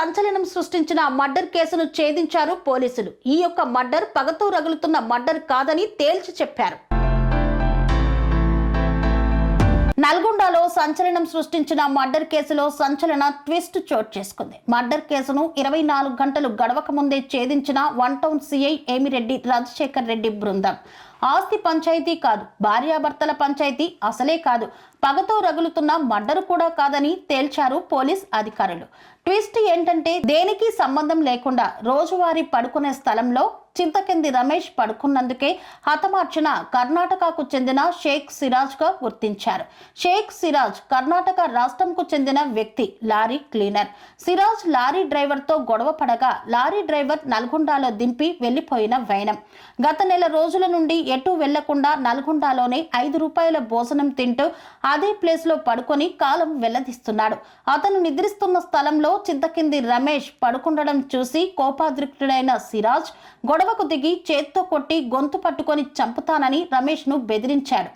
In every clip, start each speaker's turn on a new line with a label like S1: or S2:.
S1: సంచలనం సృష్టించిన మర్డర్ కేసును ఛేదించారు పోలీసులు. ఈ యొక్క మర్డర్ పగతో రగులుతున్న మర్డర్ కాదని తేల్చి చెప్పారు. నల్గొండలో సంచలనం సృష్టించిన మర్డర్ కేసులో సంచలన ట్విస్ట్ చోటు చేసుకుంది. మర్డర్ కేసును 24 గంటలు గడవక ముందే ఛేదించిన one town CI Emireddy Rajasekhar Reddy బృందం. ఆస్తి పంచాయతీ కాదు, భార్యాభర్తల పంచాయతీ అసలే కాదు, పగతో రగులుతున్న మర్డర్ కూడా కాదని తేల్చారు పోలీస్ అధికారులు. ట్విస్ట్ ఏంటంటే దేనికి సంబంధం లేకుండా రోజువారీ పడుకునే స్థలంలో చింతకింది రమేష్ పడుకున్నందుకే హతమార్చిన కర్ణాటకకు చెందిన షేక్ సిరాజ్ గా గుర్తించారు. షేక్ సిరాజ్ కర్ణాటక రాష్ట్రంకు చెందిన వ్యక్తి, lorry cleaner. Siraj lorry driver తో గొడవ పడగా లారీ డ్రైవర్ నల్గొండలో దింపి వెళ్లిపోయిన వైనం. గత నెల రోజుల నుండి ఎటు వెళ్లకుండా నల్గొండలోనే 5 రూపాయల భోజనం తింటూ అదే ప్లేస్ లో పడుకొని కాలం వెల్లదీస్తున్నాడు. అతను నిద్రిస్తున్న స్థలంలో చింతకింది రమేష్ పడుకుండడం చూసి కోపాద్రిక్తుడైన సిరాజ్ గొడవకు దిగి చేత్తో కొట్టి గొంతు పట్టుకొని చంపుతానని రమేష్ ను బెదిరించాడు.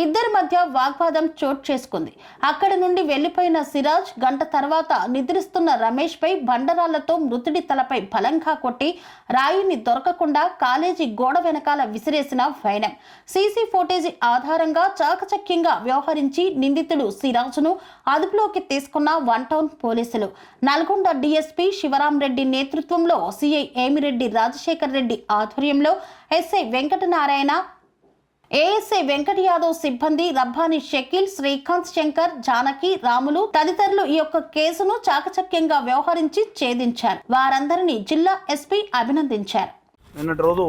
S1: ఇద్దరి మధ్య వాగ్వాదం చోటు చేసుకుంది. అక్కడి నుండి వెళ్లిపోయిన సిరాజ్ గంట తర్వాత నిద్రిస్తున్న రమేష్ పై బండరాళ్లతో మృతుడి తలపై బలంగా కొట్టి రాయిని దొరకకుండా కాలేజీ గోడ వెనకాల విసిరేసిన వైనం. సీసీ ఫుటేజీ ఆధారంగా చాకచక్యంగా వ్యవహరించి నిందితుడు సిరాజ్ను అదుపులోకి తీసుకున్న వన్ టౌన్ పోలీసులు. నల్గొండ డీఎస్పీ శివరాం రెడ్డి నేతృత్వంలో సిఐ ఏమిరెడ్డి రాజశేఖర్ రెడ్డి ఆధ్వర్యంలో ఎస్ఐ వెంకటనారాయణ, ఏఎస్ఐ వెంకట యాదవ్ సిబ్బంది రబ్బాని షకీల్, శ్రీకాంత్, శంకర్, జానకి, రాములు తదితరులు ఈ యొక్క కేసును చాకచక్యంగా వ్యవహరించి ఛేదించారు. వారందరినీ జిల్లా ఎస్పీ అభినందించారు.
S2: నిన్నటి రోజు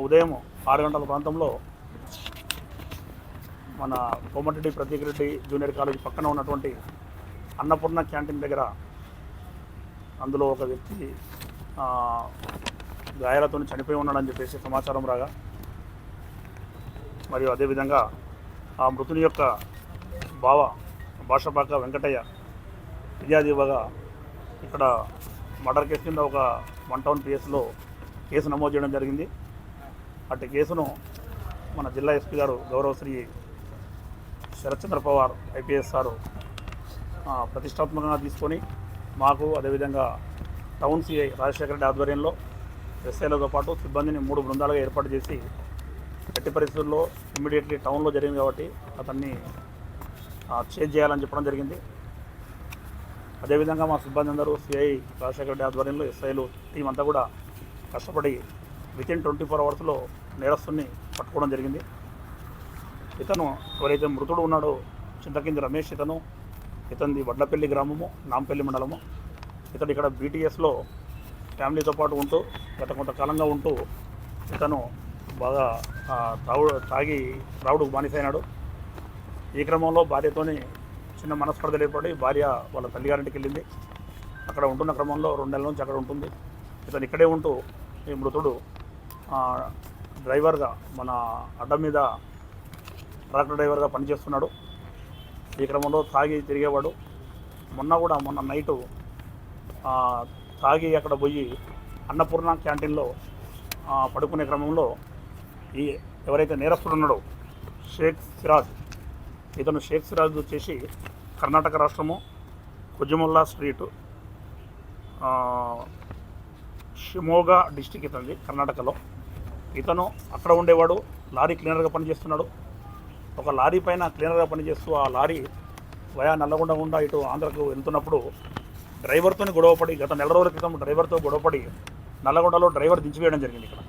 S2: ఉదయం 6 గంటల ప్రాంతంలో మన కోమటిరెడ్డి ప్రతీక్ రెడ్డి జూనియర్ కాలేజ్ పక్కన ఉన్నటువంటి అన్నపూర్ణ క్యాంటీన్ దగ్గర అందులో ఒక వ్యక్తి గాయాలతో చనిపోయి ఉన్నాడని చెప్పేసి సమాచారం రాగా, మరియు అదేవిధంగా ఆ మృతుని యొక్క బావ భాషపాక వెంకటయ్య ఫిర్యాదు ఇవ్వగా ఇక్కడ మర్డర్ కేసు కింద ఒక వన్ టౌన్ పిఎస్లో కేసు నమోదు చేయడం జరిగింది. అట్టి కేసును మన జిల్లా ఎస్పీ గారు గౌరవశ్రీ శరత్చంద్ర పవార్ ఐపీఎస్ సారు ప్రతిష్టాత్మకంగా తీసుకొని మాకు అదేవిధంగా టౌన్ సిఐ రాజశేఖర రెడ్డి ఆధ్వర్యంలో ఎస్ఐలతో పాటు సిబ్బందిని 3 బృందాలుగా ఏర్పాటు చేసి ఎట్టి పరిస్థితుల్లో ఇమ్మీడియట్లీ టౌన్లో జరిగింది కాబట్టి అతన్ని చేంజ్ చేయాలని చెప్పడం జరిగింది. అదేవిధంగా మా సిబ్బంది అందరూ సిఐ రాజశేఖర రెడ్డి ఆధ్వర్యంలో ఎస్ఐలు టీం అంతా కూడా కష్టపడి వితిన్ 24 అవర్స్లో నేరస్తుని పట్టుకోవడం జరిగింది. ఇతను ఎవరైతే మృతుడు ఉన్నాడో చింతకింది రమేష్, ఇతనిది వడ్లపల్లి గ్రామము, నాంపల్లి మండలము. ఇతడు ఇక్కడ బీటీఎస్లో ఫ్యామిలీతో పాటు ఉంటూ గత కొంతకాలంగా ఉంటూ ఇతను బాగా తాగి త్రాగుడుకు బానిసైనాడు. ఈ క్రమంలో భార్యతోని చిన్న మనస్పర్ధలు ఏర్పడి భార్య వాళ్ళ తల్లిగారింటికి వెళ్ళింది. అక్కడ ఉంటున్న క్రమంలో 2 నెలల నుంచి అక్కడ ఉంటుంది. ఇతను ఇక్కడే ఉంటూ ఈ మృతుడు డ్రైవర్గా మన అడ్డం మీద ట్రాక్టర్ డ్రైవర్గా పనిచేస్తున్నాడు. ఈ క్రమంలో తాగి తిరిగేవాడు. మొన్న నైటు తాగి అక్కడ పోయి అన్నపూర్ణ క్యాంటీన్లో పడుకునే క్రమంలో ఈ ఎవరైతే నేరస్తుడు ఉన్నాడో షేక్ సిరాజ్, ఇతను షేక్ సిరాజ్ వచ్చేసి కర్ణాటక రాష్ట్రము కుజముల్లా స్ట్రీటు షిమోగా డిస్టిక్ ఇతనిది కర్ణాటకలో. ఇతను అక్కడ ఉండేవాడు, లారీ క్లీనర్గా పనిచేస్తున్నాడు. ఒక లారీ పైన క్లీనర్గా పనిచేస్తూ ఆ లారీ వయా నల్లగొండ గుండా ఇటు ఆంధ్రకు వెళ్తున్నప్పుడు డ్రైవర్తో గొడవపడి గత నెల రోజుల క్రితం డ్రైవర్తో గొడవపడి నల్లగొండలో డ్రైవర్ దించివేయడం జరిగింది. ఇక్కడ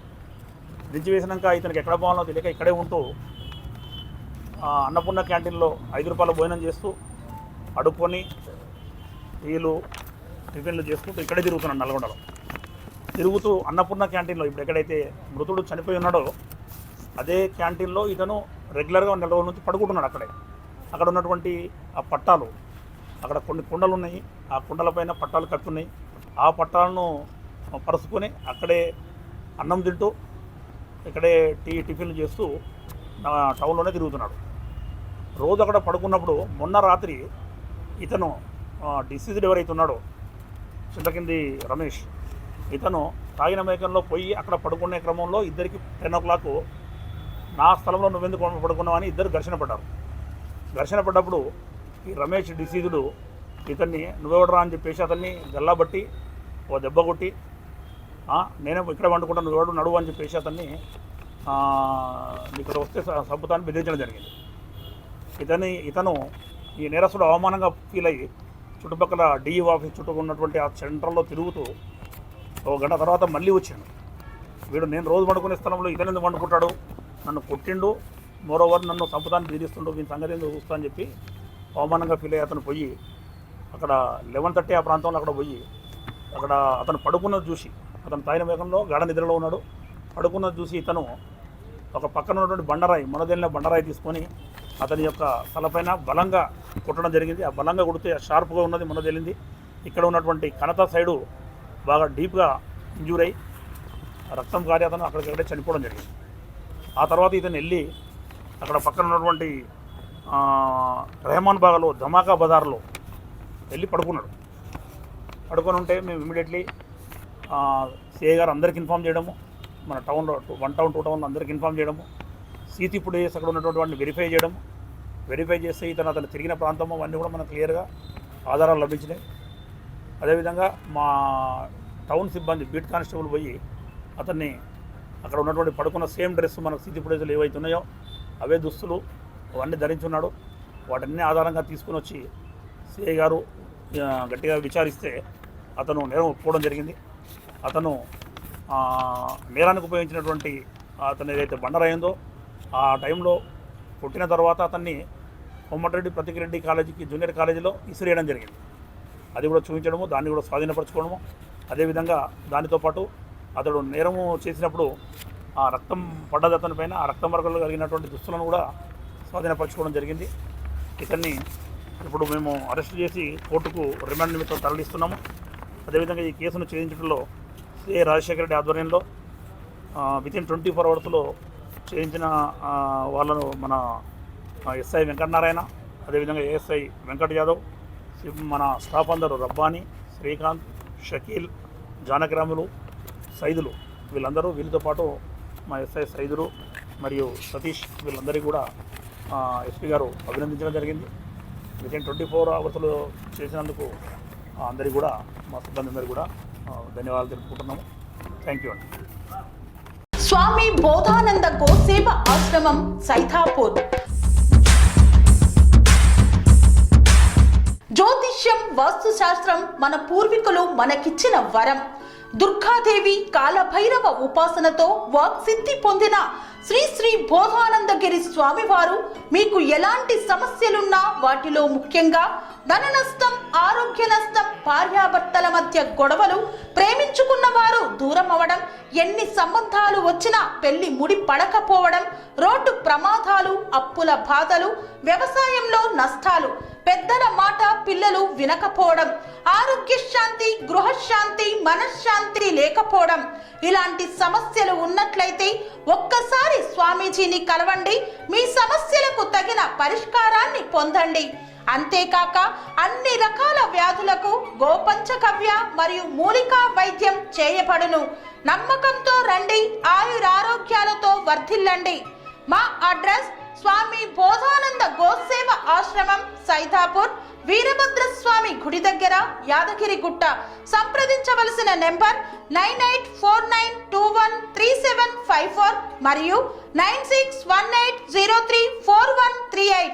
S2: దించివేసినాక ఇతనికి ఎక్కడ పోవాలో తెలియక ఇక్కడే ఉంటూ అన్నపూర్ణ క్యాంటీన్లో 5 రూపాయల భోజనం చేస్తూ అడుక్కొని టిఫిన్లు చేసుకుంటూ ఇక్కడే తిరుగుతున్నాడు. నల్గొండలో తిరుగుతూ అన్నపూర్ణ క్యాంటీన్లో ఇప్పుడు ఎక్కడైతే మృతుడు చనిపోయి ఉన్నాడో అదే క్యాంటీన్లో ఇతను రెగ్యులర్గా నెల రోజుల నుంచి పడుకుంటున్నాడు. అక్కడ ఉన్నటువంటి ఆ పట్టాలు, అక్కడ కొన్ని కుండలు ఉన్నాయి, ఆ కుండలపైన పట్టాలు కట్టున్నాయి. ఆ పట్టాలను పరుచుకొని అక్కడే అన్నం తింటూ ఇక్కడే టిఫిన్లు చేస్తూ టౌన్లోనే తిరుగుతున్నాడు. రోజు అక్కడ పడుకున్నప్పుడు మొన్న రాత్రి ఇతను డిసీజ్డ్ ఎవరైతే ఉన్నాడో చింతకింది రమేష్, ఇతను తాగిన మేకంలో పోయి అక్కడ పడుకునే క్రమంలో ఇద్దరికి 10 o'clock నా స్థలంలో నువ్వెందుకు పడుకున్నావు అని ఇద్దరు ఘర్షణ పడ్డారు. ఘర్షణ పడ్డప్పుడు ఈ రమేష్ డిసీజుడు ఇతన్ని నువ్వెవడరా అని చెప్పేసి అతన్ని గల్లాబట్టి ఓ దెబ్బ కొట్టి నేనే ఇక్కడ వండుకుంటా నువ్వెవడు నడువు అని చెప్పేసి అతన్ని ఇక్కడ వస్తే సంపుతాన్ని బెదిరించడం జరిగింది. ఇతను ఈ నేరస్తుడు అవమానంగా ఫీల్ అయ్యి చుట్టుపక్కల డిఈ ఆఫీస్ చుట్టూ ఉన్నటువంటి ఆ సెంటర్లో తిరుగుతూ ఒక గంట తర్వాత మళ్ళీ వచ్చాడు. వీడు నేను రోజు వండుకునే స్థలంలో ఇతను ఎందుకు వండుకుంటాడు, నన్ను కొట్టిండు, మోరోవర్ నన్ను సంపుతాన్ని బెదిరిస్తుండు, వీని సంగతి ఎందుకు చూస్తా అని చెప్పి అవమానంగా ఫీల్ అయ్యి అతను పోయి అక్కడ 11:30 ఆ ప్రాంతంలో అక్కడ పోయి అక్కడ అతను పడుకున్నది చూసి, అతను తాగిన వేగంలో గాఢ నిద్రలో ఉన్నాడు, పడుకున్నది చూసి ఇతను ఒక పక్కన ఉన్నటువంటి బండరాయి మొనదేలిన బండరాయి తీసుకొని అతని యొక్క తలపైన బలంగా కొట్టడం జరిగింది. ఆ బలంగా కొడితే షార్ప్గా ఉన్నది మొనదేలింది. ఇక్కడ ఉన్నటువంటి కణత సైడు బాగా డీప్గా ఇంజూర్ అయ్యి రక్తం కారి అతను అక్కడికక్కడే చనిపోవడం జరిగింది. ఆ తర్వాత ఇతను వెళ్ళి అక్కడ పక్కన ఉన్నటువంటి రెహమాన్ బాగాలో ధమాకా బజార్లో వెళ్ళి పడుకున్నాడు. పడుకొని ఉంటే మేము ఇమీడియట్లీ సిఐ గారు అందరికి ఇన్ఫామ్ చేయడము, మన టౌన్లో 1 టౌన్ 2 టౌన్లో అందరికి ఇన్ఫామ్ చేయడము, సీతి ఫుటేజెస్ అక్కడ ఉన్నటువంటి వాటిని వెరిఫై చేస్తే అతను తిరిగిన ప్రాంతం అవన్నీ కూడా మనకు క్లియర్గా ఆధారాలు లభించినాయి. అదేవిధంగా మా టౌన్ సిబ్బంది బీట్ కానిస్టేబుల్ పోయి అతన్ని అక్కడ ఉన్నటువంటి పడుకున్న సేమ్ డ్రెస్ మనకు సీతి ఫుటేజ్లు ఏవైతే ఉన్నాయో అవే దుస్తులు అవన్నీ ధరించున్నాడు. వాటన్ని ఆధారంగా తీసుకుని వచ్చి సిఐ గారు గట్టిగా విచారిస్తే అతను నేరం ఒప్పుకోవడం జరిగింది. అతను నేరానికి ఉపయోగించినటువంటి అతను ఏదైతే బండరాయిందో ఆ టైంలో పుట్టిన తర్వాత అతన్ని కొమ్మటిరెడ్డి ప్రతికిరెడ్డి కాలేజీకి జూనియర్ కాలేజీలో ఇసిరేయడం జరిగింది. అది కూడా చూపించడము, దాన్ని కూడా స్వాధీనపరచుకోవడము. అదేవిధంగా దానితో పాటు అతడు నేరము చేసినప్పుడు ఆ రక్తం పడ్డది అతని పైన, ఆ రక్తం మరకలు కలిగినటువంటి దుస్తులను కూడా స్వాధీనపరచుకోవడం జరిగింది. ఇతన్ని ఇప్పుడు మేము అరెస్ట్ చేసి కోర్టుకు రిమాండ్ నిమిత్తం తరలిస్తున్నాము. అదేవిధంగా ఈ కేసును ఛేదించడంలో సిఐ రాజశేఖర రెడ్డి ఆధ్వర్యంలో వితిన్ 24 అవర్స్లో చేయించిన వాళ్ళను మన ఎస్ఐ వెంకటనారాయణ, అదేవిధంగా ఏఎస్ఐ వెంకట్ యాదవ్, మన స్టాఫ్ అందరూ రబ్బానీ, శ్రీకాంత్, షకీల్, జానకిరాములు, సైదులు వీళ్ళతో పాటు మా ఎస్ఐ సైదులు మరియు సతీష్ వీళ్ళందరికీ కూడా ఎస్పీ గారు అభినందించడం జరిగింది. వితిన్ 24 అవర్స్లో చేసినందుకు అందరికీ కూడా మా సిబ్బంది అందరికీ కూడా ధన్యవాదాలు తెలుపుకుంటున్నాము. థ్యాంక్ యూ అండి.
S1: స్వామి బోధానంద గోసేవ ఆశ్రమం సైథాపూర్. జ్యోతిష్యం, వాస్తుశాస్త్రం మన పూర్వీకులు మనకిచ్చిన వరం. దుర్గాదేవి, కాలభైరవ ఉపాసనతో వాక్సిద్ధి పొందిన శ్రీ శ్రీ బోధానందగిరి స్వామివారు మీకు ఎలాంటి సమస్యలున్నా, వాటిలో ముఖ్యంగా ధన నష్టం, ఆరోగ్య నష్టం, భార్యాభర్తల మధ్య గొడవలు, ప్రేమించుకున్న వారు దూరం అవడం, ఎన్ని సంబంధాలు వచ్చినా పెళ్లి ముడి పడకపోవడం, రోడ్డు ప్రమాదాలు, అప్పుల బాధలు, వ్యవసాయంలో నష్టాలు, పెద్దల మాట పిల్లలు వినకపోవడం, ఆరోగ్య శాంతి, గృహశాంతి, మనశ్శాంతి లేకపోవడం, ఇలాంటి సమస్యలు ఉన్నట్లయితే ఒక్కసారి స్వామీజీని కలవండి. మీ సమస్యలకు తగిన పరిష్కారాన్ని పొందండి. అంతేకాక అన్ని రకాల వ్యాధులకు గోపంచగవ్య మరియు మూలికా వైద్యం చేయబడును. నమ్మకంతో రండి, ఆయురారోగ్యాలతో వర్ధిల్లండి. మా అడ్రస్ స్వామి బోధానంద గోసేవ ఆశ్రమం, సైథాపూర్, వీరభద్రస్వామి గుడి దగ్గర, యాదగిరిగుట్ట. సంప్రదించవలసిన నెంబర్ 9849213754 మరియు 9618034138.